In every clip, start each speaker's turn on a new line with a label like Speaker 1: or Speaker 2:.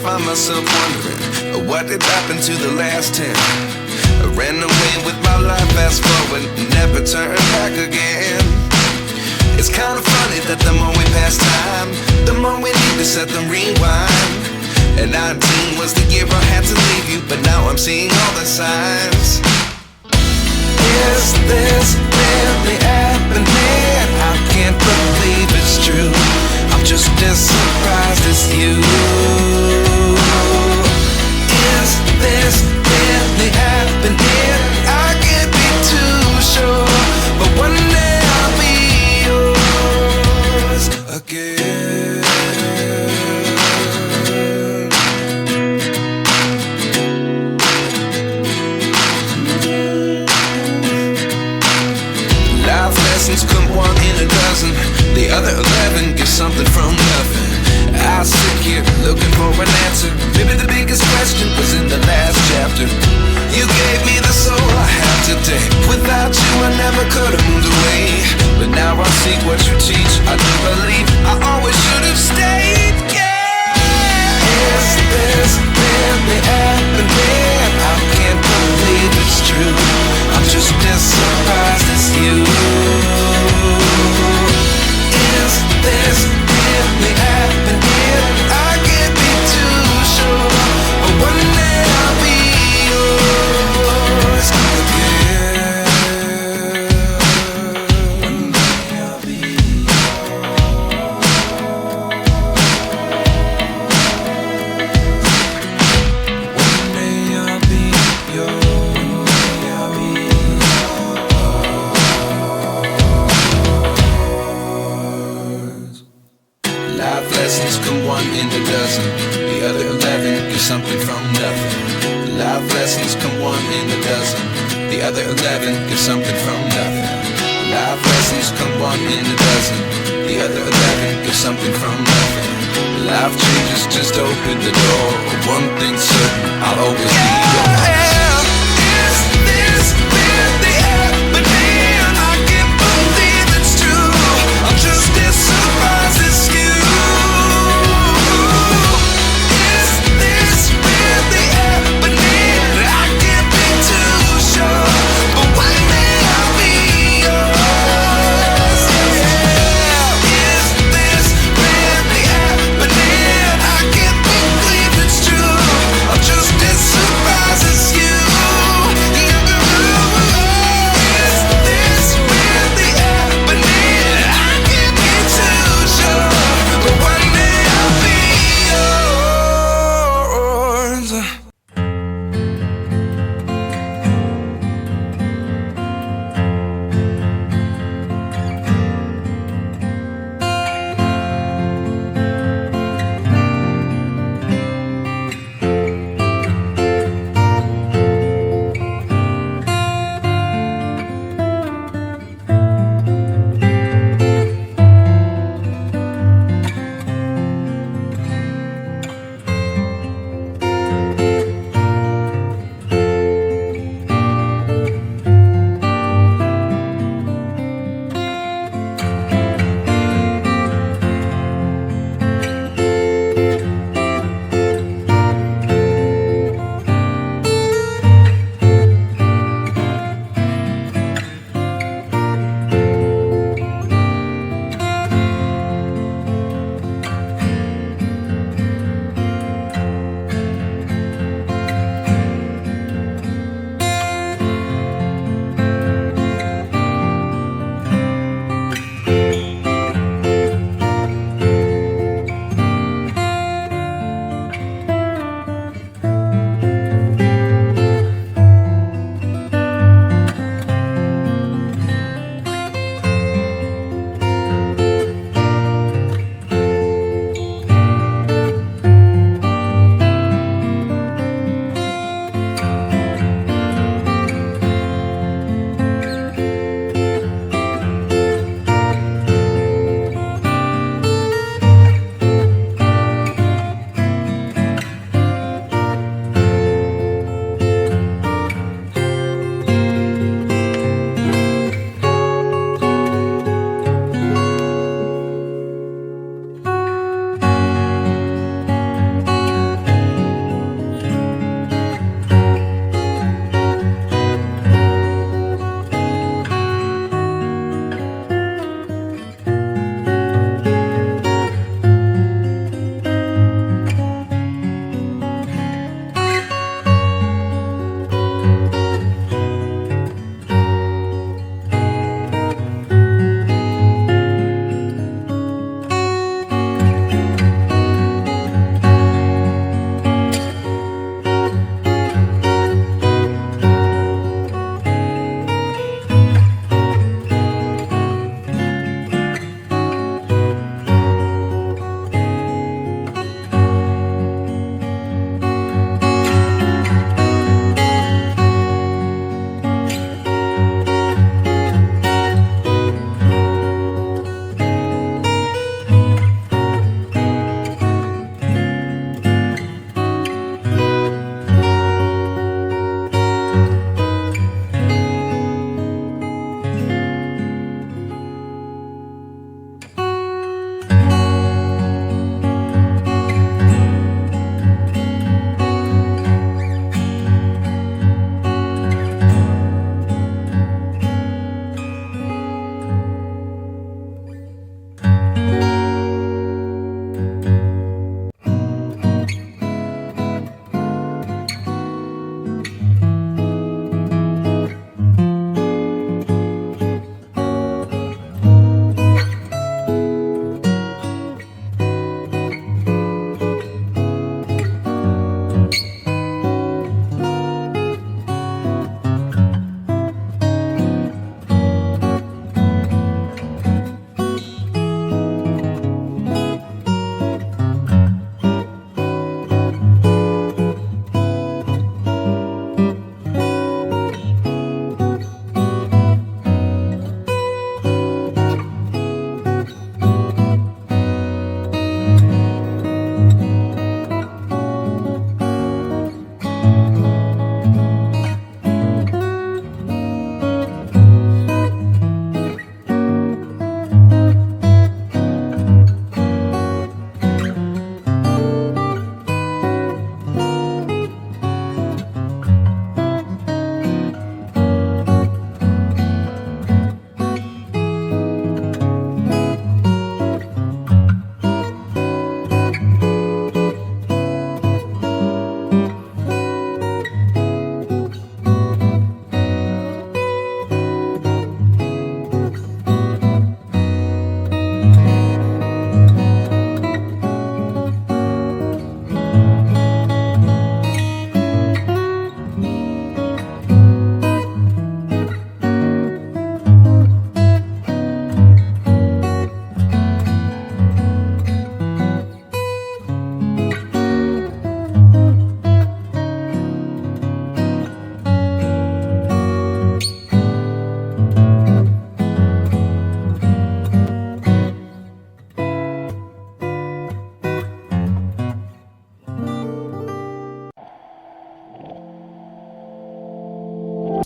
Speaker 1: find myself wondering, what did happen to the last 10? I ran away with my life, fast forward, never turn back again. It's kind of funny that the more we pass time, the more we need to set them rewind. And 19 was the year I had to leave you, but now I'm seeing all the signs. Is this really happening? I can't believe it's true. I'm just as surprised as you. Is this really happening? I can't be too sure, but one day I'll be yours again. Life lessons come one in a dozen, the other 11 get something from nothing. I sit here looking for an answer. Maybe the biggest question was in the last chapter. You gave me the soul I have today. Without you I never could have moved away. But now I see what you teach. I do believe I always should have stayed. Yeah. Is this really happening? I can't believe it's true. I'm just as surprised as you. Is this really happening? I can't be too sure, but one day I'll be yours again. One day I'll be yours. One day I'll be yours. I'll be yours. Life lessons come one in a dozen, the other 11 get something from nothing. Life lessons come one in a dozen, the other 11 get something from nothing. Life lessons come one in a dozen, the other 11 get something from nothing. Life changes just open the door. One thing's certain, I'll always be yours. Is this really happening? I can't believe it's true. I'm just as surprised as you. Is this really happening? I can't be too sure, but one day I'll be yours. Yeah. Is this really happening? I can't believe it's true. I'm just as surprised.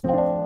Speaker 2: you.